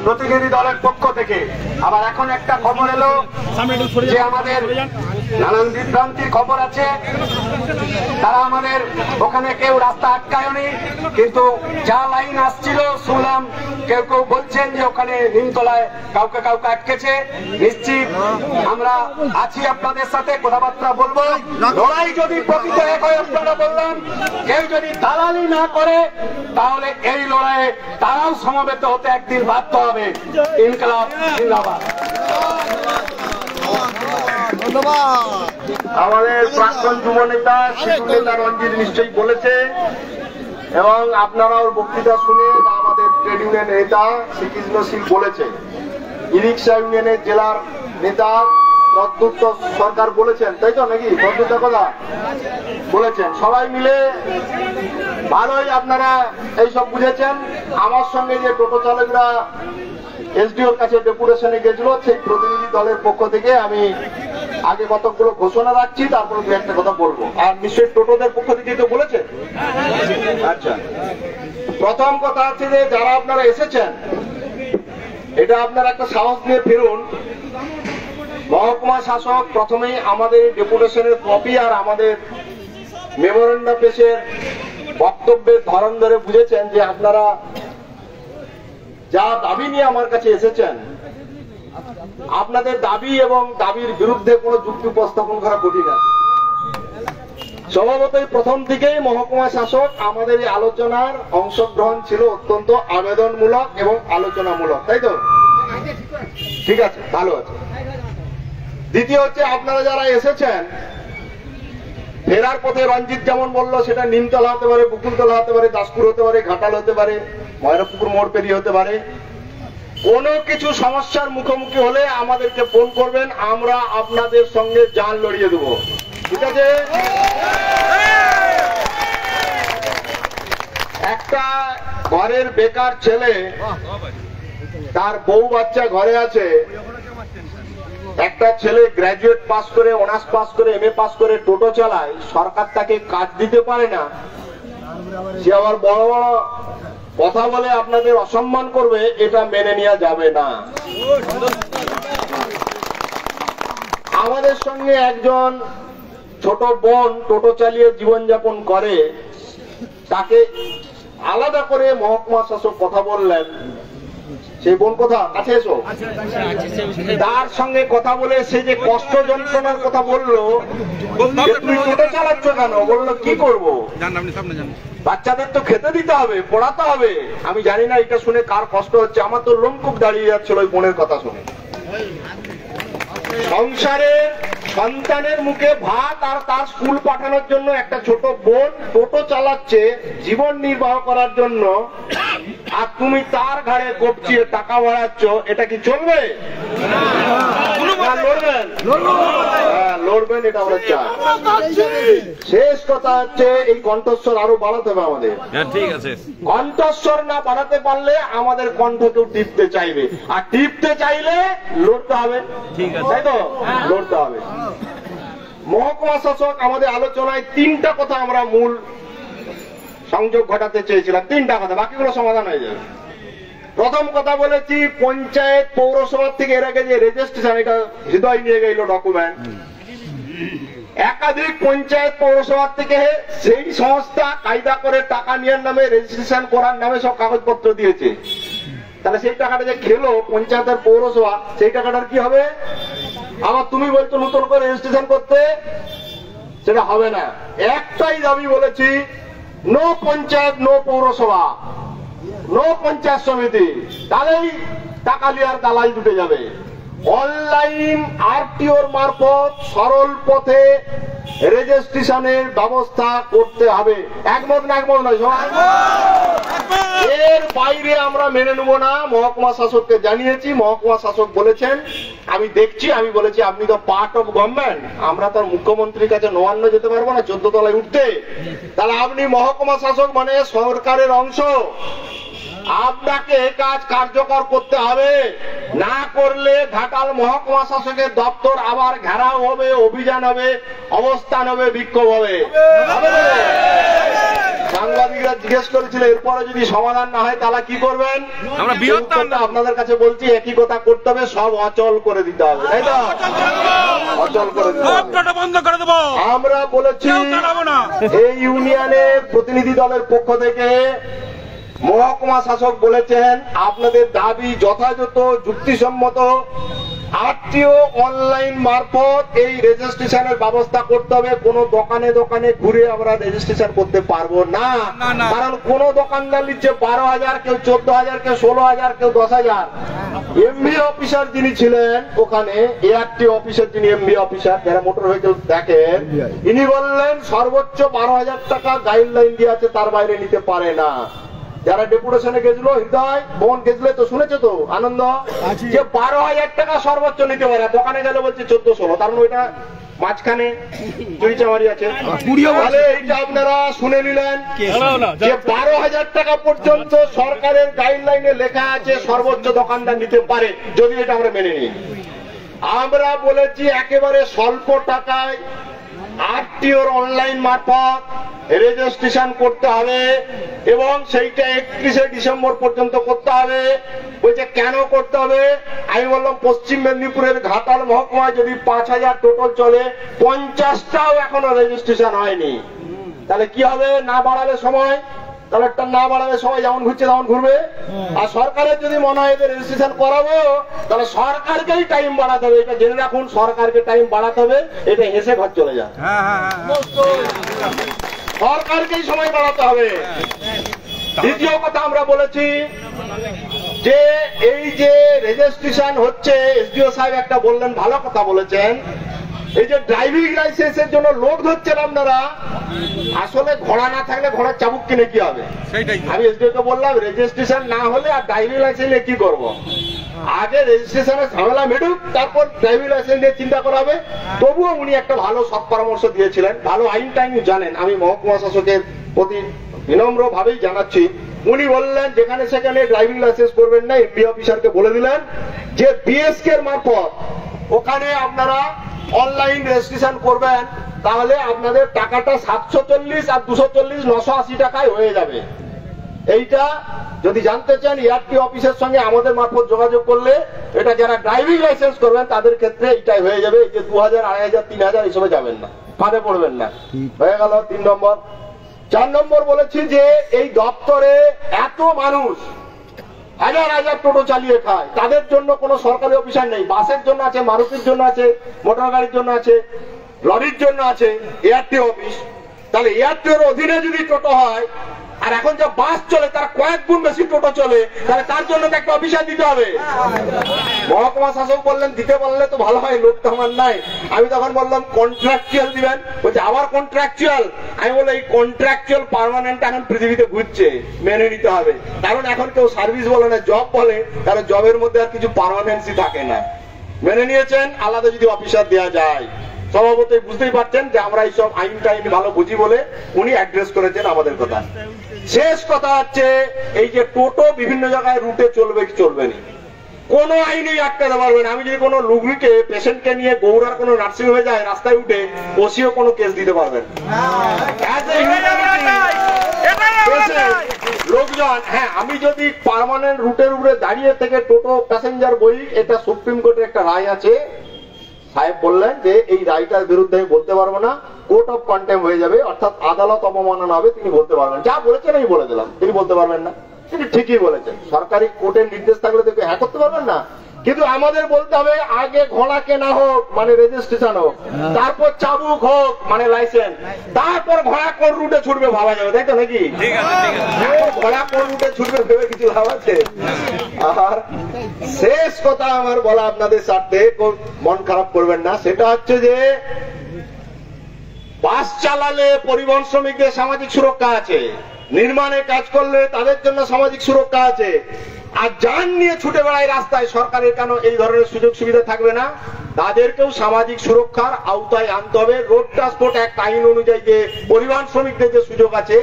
প্রতিনিধি দলের পক্ষ থেকে। আবার এখন একটা খবর এলো যে আমাদের নানান বিভ্রান্তির খবর আছে, তারা আমাদের ওখানে কেউ রাস্তা আটকায়নি, কিন্তু যা লাইন আসছিল শুনলাম কেউ কেউ বলছেন যে ওখানে নিমতলায় কাউকে কাউকে আটকেছে। নিশ্চিত আমরা আছি আপনাদের সাথে, কথাবার্তা বলবো। লড়াই যদি প্রকৃত এক হয়, আপনারা বললাম, কেউ যদি দালালি না করে তাহলে এই লড়াইয়ে তারাও সমবেত হতে একদিন বাধ্য হবে। ইনকলাব জিন্দাবাদ। আমাদের প্রাক্তন যুব নেতা শিশু নেতা রঞ্জিত নিশ্চয়ই বলেছে, এবং আপনারা ওর বক্তৃতা শুনে আমাদের ট্রেড ইউনিয়ন নেতা শ্রীকৃষ্ণশীল বলেছে, ই রিক্সা ইউনিয়নের জেলার নেতা প্রদ্যুৎ সরকার বলেছেন, তাই তো নাকি? প্রদ্যুৎ কথা বলেছেন। সবাই মিলে ভালোই আপনারা এইসব বুঝেছেন। আমার সঙ্গে যে টোটো চালকরা এসডিওর কাছে ডেপুটেশনে গেছিল, সেই প্রতিনিধি দলের পক্ষ থেকে আমি আগে কতগুলো ঘোষণা রাখছি, তারপর দু একটা কথা বলবো। আর নিশ্চয়ই টোটোদের পক্ষ থেকে তো বলেছে। আচ্ছা, প্রথম কথা হচ্ছে যে যারা আপনারা এসেছেন, এটা আপনারা একটা সাহস নিয়ে ফিরুন। মহকুমা শাসক প্রথমেই আমাদের ডেপুটেশনের কপি আর আমাদের মেমোরেন্ডাম পেশের বক্তব্যের ধরন ধরে বুঝেছেন যে আপনারা যা দাবি নিয়ে আমার কাছে এসেছেন, আপনাদের দাবি এবং দাবির বিরুদ্ধে কোনো যুক্তি উপস্থাপন করা কঠিন আছে। স্বভাবতই প্রথম থেকেই মহকুমা শাসক আমাদের এই আলোচনার অংশগ্রহণ ছিল অত্যন্ত আবেদনমূলক এবং আলোচনামূলক, তাই তো? ঠিক আছে, ভালো আছে। দ্বিতীয় হচ্ছে, আপনারা যারা এসেছেন ফেরার পথে রঞ্জিত যেমন বললো, সেটা নিমতলা হতে পারে, বকুলতলা হতে পারে, দাসপুর হতে পারে, ঘাটাল হতে পারে, ময়রাপুকুর মোড় পেরিয়ে হতে পারে। কোনো কিছু সমস্যার মুখোমুখি হলে আমাদেরকে ফোন করবেন, আমরা আপনাদের সঙ্গে জান লড়িয়ে দেবো, ঠিক আছে? একটা ঘরের বেকার ছেলে, তার বউ বাচ্চা ঘরে আছে, একটা ছেলে গ্রাজুয়েট পাস করে, অনার্স পাস করে, এমএ পাস করে টোটো চালায়, সরকার তাকে কাজ দিতে পারে না, সে আবার বড় বড় কথা বলে আপনাদের অসম্মান করবে, এটা মেনে নেওয়া যাবে না। আমাদের সঙ্গে একজন ছোট বোন টোটো চালিয়ে জীবনযাপন করে, তাকে আলাদা করে মহকুমা শাসক কথা বললেন। সেই বোন কথা কাছে এসো, তার সঙ্গে কথা বলে সে যে কষ্ট যন্ত্রণার কথা বললো, তুমি টোটো চালাচ্ছ কেন? বললো কি করবো, বাচ্চাদের তো খেতে দিতে হবে, পড়াতে হবে। আমি জানি না এটা শুনে কার কষ্ট হচ্ছে, আমার তো লোমকূপ দাঁড়িয়ে যাচ্ছিল ওই বোনের কথা শুনে। সংসারে সন্তানের মুখে ভাত আর তার স্কুল পাঠানোর জন্য একটা ছোট বোন টোটো চালাচ্ছে জীবন নির্বাহ করার জন্য, আর তুমি তার ঘাড়ে কপচিয়ে টাকা বাড়াচ্ছ, এটা কি চলবে? লড়বেন, এটা আমরা চাই। শেষ কথা হচ্ছে, এই কণ্ঠস্বর আরো বাড়াতে হবে আমাদের। ঠিক আছে, কণ্ঠস্বর না বাড়াতে পারলে আমাদের কণ্ঠ কেউ টিপতে চাইবে, আর টিপতে চাইলে লড়তে হবে, ঠিক আছে? তাই তো, লড়তে হবে। মহকুমা শাসক আমাদের আলোচনায় তিনটা কথা আমরা মূল সংযোগ ঘটাতে চেয়েছিলাম, তিনটা কথা, বাকিগুলো সমাধান হয়ে যাবে। প্রথম কথা বলেছি, পঞ্চায়েত পৌরসভা থেকে এর আগে যে রেজিস্ট্রেশন, এটা হৃদয় নিয়ে গেল ডকুমেন্ট, একাধিক পঞ্চায়েত পৌরসভা থেকে সেই সংস্থা কায়দা করে টাকা নেওয়ার নামে, রেজিস্ট্রেশন করার নামে সব কাগজপত্র দিয়েছে। তাহলে সেই টাকাটা যে খেলো পঞ্চায়েতের পৌরসভা, সেই টাকাটার কি হবে? আবার তুমি বলছো নতুন করে রেজিস্ট্রেশন করতে, সেটা হবে না। একটাই দাবি বলেছি, নো পঞ্চায়েত, নো পৌরসভা, নো পঞ্চায়েত সমিতি, তাহলেই টাকা লিয়ার দালাল দুটে যাবে। অনলাইন আরটিওর মারফত সরল পথে রেজিস্ট্রেশনের ব্যবস্থা করতে হবে। একমত না? একমত নয় সবাই? এর বাইরে আমরা মেনে নেব না। মহকুমা শাসককে জানিয়েছি, মহকুমা শাসক বলেছেন আমি দেখছি। আমি বলেছি আপনি তো পার্ট অফ গভর্নমেন্ট, আমরা তো মুখ্যমন্ত্রীর কাছে নবান্ন যেতে পারবো না 14 তলায় উঠতে। তাহলে আপনি মহকুমা শাসক মানে সরকারের অংশ, আপনাকে কাজ কার্যকর করতে হবে। না করলে ঘাটাল মহকুমা শাসকের দপ্তর আবার ঘেরাও হবে, অভিযান হবে, অবস্থান হবে, বিক্ষোভ হবে। সাংবাদিকরা জিজ্ঞেস করেছিল এরপরে যদি সমাধান না হয় তাহলে কি করবেন? আমরা উত্তরটা আপনাদের কাছে বলছি, একই কথা করতে হবে, সব অচল করে দিতে হবে, তাই তো? অচল করে দিতে হবে। বন্ধ করে দেবো। আমরা বলেছি এই ইউনিয়নের প্রতিনিধি দলের পক্ষ থেকে মহকুমা শাসক বলেছেন আপনাদের দাবি যথাযথ যুক্তিসম্মত, আরটিও অনলাইন মারফত এই রেজিস্ট্রেশনের ব্যবস্থা করতে হবে। কোন দোকানে দোকানে ঘুরে আমরা রেজিস্ট্রেশন করতে পারবো না, কারণ কোন দোকানদার নিচ্ছে 12,000, কেউ 14,000, কেউ 16,000, কেউ 10,000। এমভি অফিসার যিনি ছিলেন ওখানে, এআরটি অফিসার যিনি এমভি অফিসার, যারা মোটর ভেহিকেল দেখেন, ইনি বললেন সর্বোচ্চ 12,000 টাকা গাইডলাইন দিয়ে আছে, তার বাইরে নিতে পারে না। যারা ডেপুটেশনে গেছিল, হৃদয় বোন গেছিল তো, শুনেছে তো আনন্দ, যে 12,000 টাকা সর্বোচ্চ নিতে পারে, দোকানে গেলে বলছে 1400, কারণ ওইটা মাঝখানে চুরি চামারি আছে। তাহলে এইটা আপনারা শুনে নিলেন যে 12,000 টাকা পর্যন্ত সরকারের গাইডলাইনে লেখা আছে সর্বোচ্চ দোকানদার নিতে পারে, যদি এটা আমরা মেনে নিই। আমরা বলেছি একেবারে স্বল্প টাকায় আরটিওর অনলাইন মারফত রেজিস্ট্রেশন করতে হবে এবং সেইটা 31শে ডিসেম্বর পর্যন্ত করতে হবে। বলছে কেন করতে হবে? আমি বললাম পশ্চিম মেদিনীপুরের ঘাটাল মহকুমায় যদি 5,000 টোটাল চলে, 50টাও এখনো রেজিস্ট্রেশন হয়নি। তাহলে কি হবে? না বাড়ালে সময়, কালেক্টর না বাড়াবে, সবাই যেমন ঘুরছে তেমন ঘুরবে। আর সরকারের যদি মনে হয় যে রেজিস্ট্রেশন করাবো, তাহলে সরকারকেই টাইম বাড়াতে হবে। এটা জেনে রাখুন, সরকারকে টাইম বাড়াতে হবে, এটা হেসে ঘর চলে যায়। সরকারকেই সময় বাড়াতে হবে। দ্বিতীয় কথা আমরা বলেছি যে এই যে রেজিস্ট্রেশন হচ্ছে, এসডিও সাহেব একটা বললেন, ভালো কথা বলেছেন, এই যে ড্রাইভিং লাইসেন্সের জন্য লোক ধরছেন আপনারা, আসলে ঘোড়া না থাকলে ঘোড়ার চাবুক কিনে কি হবে? আমি এসডিওকে বললাম রেজিস্ট্রেশন না হলে আর ড্রাইভিং লাইসেন্স নিয়ে কি করবো? আগে রেজিস্ট্রেশনের ঝামেলা মেটুক, তারপর ড্রাইভিং লাইসেন্স নিয়ে চিন্তা করা হবে। তবুও উনি একটা ভালো সৎ পরামর্শ দিয়েছিলেন, ভালো আইন টাইম জানেন, আমি মহকুমা শাসকের প্রতি বিনম্র ভাবেই জানাচ্ছি। উনি বললেন যেখানে সেখানে ড্রাইভিং লাইসেন্স করবেন না, এমপি অফিসারকে বলে দিলেন যে বিএসকে এর মারফত ওখানে আপনারা অনলাইন রেজিস্ট্রেশন করবেন, তাহলে আপনাদের টাকাটা 740 আর 240 980 টাকায় হয়ে যাবে। এইটা যদি জানতে চান এআরটি অফিসের সঙ্গে আমাদের মারফত যোগাযোগ করলে, এটা যারা ড্রাইভিং লাইসেন্স করবেন তাদের ক্ষেত্রে এইটাই হয়ে যাবে। এই যে 2,000, 2,500, 3,000 এইসবে যাবেন না, ফাঁদে পড়বেন না। হয়ে গেল 3 নম্বর। 4 নম্বর বলেছি যে এই দপ্তরে এত মানুষ হাজার হাজার টোটো চালিয়ে খায়, তাদের জন্য কোনো সরকারি অফিসার নেই। বাসের জন্য আছে, মারুতির জন্য আছে, মোটর গাড়ির জন্য আছে, লরির জন্য আছে এআরটি অফিস। তাহলে এআরটির অধীনে যদি টোটো হয়, আর এখন যে বাস চলে তার কয়েক গুণ বেশি টোটো চলে, তাহলে তার জন্য তো একটা অফিসার দিতে হবে। মহকুমা শাসক বললেন দিতে পারলে তো ভালো হয়, লোক তো আমার নাই। আমি তখন বললাম কন্ট্রাকচুয়াল দিবেন। বলছে আবার কন্ট্রাকচুয়াল? আমি বললাম এই কন্ট্রাকচুয়াল পার্মানেন্ট এখন পৃথিবীতে ঘুরছে, মেনে নিতে হবে। কারণ এখন কেউ সার্ভিস বলে না, জব বলে, কারণ জবের মধ্যে আর কিছু পার্মানেন্সি থাকে না। মেনে নিয়েছেন, আলাদা যদি অফিসার দেওয়া যায়। স্বভাবতই বুঝতেই পারছেন যে আমরা এইসব আইন টাইন ভালো বুঝি বলে উনি অ্যাড্রেস করেছেন আমাদের কথা। শেষ কথা হচ্ছে এই যে টোটো বিভিন্ন জায়গায় রুটে চলবে কি চলবে না, কোন আইনেই আটকাতে পারবে না। আমি যদি কোনো রোগীকে, পেশেন্টকে নিয়ে গৌড়ার কোনো নার্সিং হোমে যায়, রাস্তায় উঠে ওসিও কোনো কেস দিতে পারবেন লোকজন। হ্যাঁ, আমি যদি পার্মানেন্ট রুটের উপরে দাঁড়িয়ে থেকে টোটো প্যাসেঞ্জার বই, এটা সুপ্রিম কোর্টের একটা রায় আছে, সাহেব বললেন যে এই রায়টার বিরুদ্ধে আমি বলতে পারবো না, কোর্ট অফ কন্টেম্প হয়ে যাবে, অর্থাৎ আদালত অবমাননা হবে। তিনি বলতে পারবেন, যা বলেছেন আমি বলে দিলাম, তিনি বলতে পারবেন না। তিনি ঠিকই বলেছেন, সরকারি কোর্টের নির্দেশ থাকলে তো হ্যাঁ করতে পারবেন না। কিন্তু আমাদের বলতে হবে আগে ঘোড়া কেনা হোক, মানে রেজিস্ট্রেশন হোক, তারপর চাবুক হোক, মানে লাইসেন্স, তারপর ঘোড়া কোন রুটে ছুটবে ভাবা যাবে, তাই তো নাকি? ঘোড়া কোন রুটে ছুটবে ভেবে কিছু লাভ আছে? আর শেষ কথা আমার বলা আপনাদের স্বার্থে, মন খারাপ করবেন না, সেটা হচ্ছে যে বাস চালালে পরিবহন শ্রমিকদের সামাজিক সুরক্ষা আছে, নির্মাণে কাজ করলে তাদের জন্য সামাজিক সুরক্ষা আছে। আর যান নিয়ে ছুটে বেড়ায় রাস্তায়, সরকারের কেন এই ধরনের সুযোগ সুবিধা থাকবে না? তাদেরকেও সামাজিক সুরক্ষার আওতায় আনতে হবে। রোড ট্রান্সপোর্ট অ্যাক্ট আইন অনুযায়ী যে পরিবহন শ্রমিকদের যে সুযোগ আছে,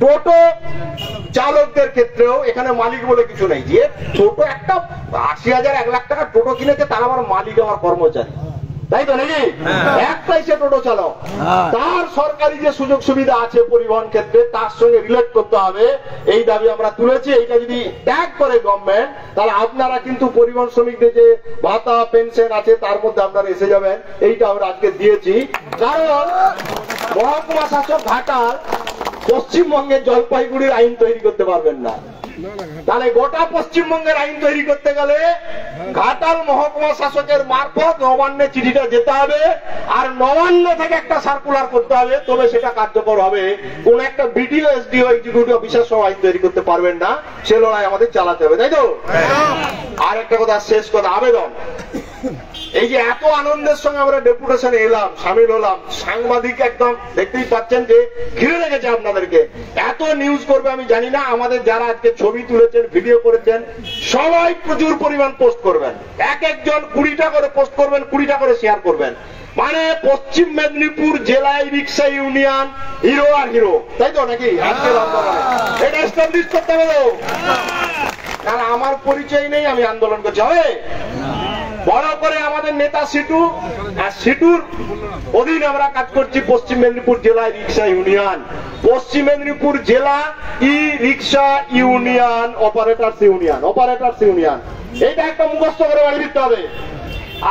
টোটো চালকদের ক্ষেত্রেও এখানে মালিক বলে কিছু নেই। যে ছোট একটা 80,000, 1 লাখ টাকা টোটো কিনেছে, তার আমার মালিক আমার কর্মচারী। তাই তো নাকি? একটাই সে টোটো চালক, তার সরকারি যে সুযোগ সুবিধা আছে পরিবহন ক্ষেত্রে তার সঙ্গে রিলেট করতে হবে, এই দাবি আমরা তুলেছি। এইটা যদি ত্যাগ করে গভর্নমেন্ট, তাহলে আপনারা কিন্তু পরিবহন শ্রমিকদের যে ভাতা পেনশন আছে তার মধ্যে আপনারা এসে যাবেন। এইটা আমরা আজকে দিয়েছি, কারণ মহকুমা শাসক ঘাটাল পশ্চিমবঙ্গের জলপাইগুড়ির আইন তৈরি করতে পারবেন না। তাহলে গোটা পশ্চিমবঙ্গের আইন তৈরি করতে গেলে ঘাটাল মহকুমা শাসকের মারফত নবান্নে চিঠিটা যেতে হবে, আর নবান্ন থেকে একটা সার্কুলার করতে হবে, তবে সেটা কার্যকর হবে। কোন একটা বিডিও এসডিও এক্সিকিউটিভ অফিসার সব আইন তৈরি করতে পারবেন না, সে লড়াই আমাদের চালাতে হবে, তাই তো? আর একটা কথা, শেষ কথা, আবেদন। এই যে এত আনন্দের সঙ্গে আমরা ডেপুটেশনে এলাম, সামিল হলাম, সাংবাদিক একদম দেখতেই পাচ্ছেন যে ঘিরে রেখেছে আপনাদেরকে। এত নিউজ করবে আমি জানি না, আমাদের যারা আজকে ছবি তুলেছেন, ভিডিও করেছেন, সবাই প্রচুর পরিমাণ পোস্ট করবেন, এক একজন 20টা করে পোস্ট করবেন, 20টা করে শেয়ার করবেন। মানে পশ্চিম মেদিনীপুর জেলায় রিক্সা ইউনিয়ন হিরো আর হিরো, তাই তো নাকি? আজকের আন্দোলনে এটা এস্টাবলিশ করতে হবে, কারণ আমার পরিচয় নেই, আমি আন্দোলন করছি। হবে বড় করে আমাদের নেতা সিটু, আর সিটুর অধীনে আমরা কাজ করছি পশ্চিম মেদিনীপুর জেলায় রিক্সা ইউনিয়ন, পশ্চিম মেদিনীপুর জেলা e rickshaw union operators union, operators union. এইটা একটা মুখস্থ করে বাড়ি দিতে হবে।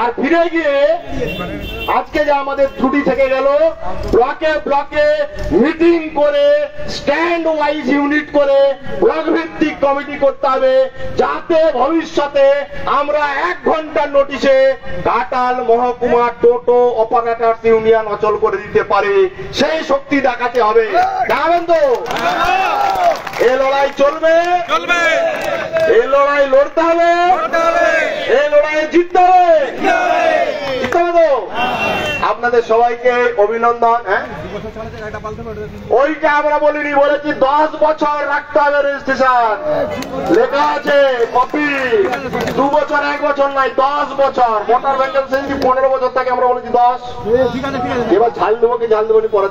আর ফিরে গিয়ে আজকে যে আমাদের ছুটি থেকে গেল, ব্লকে ব্লকে মিটিং করে, স্ট্যান্ড ওয়াইজ ইউনিট করে ব্লক ভিত্তিক কমিটি করতে হবে, যাতে ভবিষ্যতে আমরা 1 ঘন্টার নোটিশে ঘাটাল মহকুমা টোটো অপারেটরস ইউনিয়ন অচল করে দিতে পারে। সেই শক্তি দেখাতে হবে, দেখাবেন তো? এ লড়াই চলবে, এ লড়াই লড়তে হবে, এ লড়াইয়ে জিততে হবে, জিততে হবে তো? আপনাদের সবাইকে অভিনন্দন। ওইটা আমরা বলিনি, বলেছি 10 বছর রাখতে হবে রেজিস্ট্রেশন, লেখা আছে কপি। 2 বছর 1 বছর নাই, 10 বছর। মোটর ভেহিকল 15 বছর থাকে, আমরা বলেছি 10। এবার ঝাল দেবো কি ঝাল দেবো পরে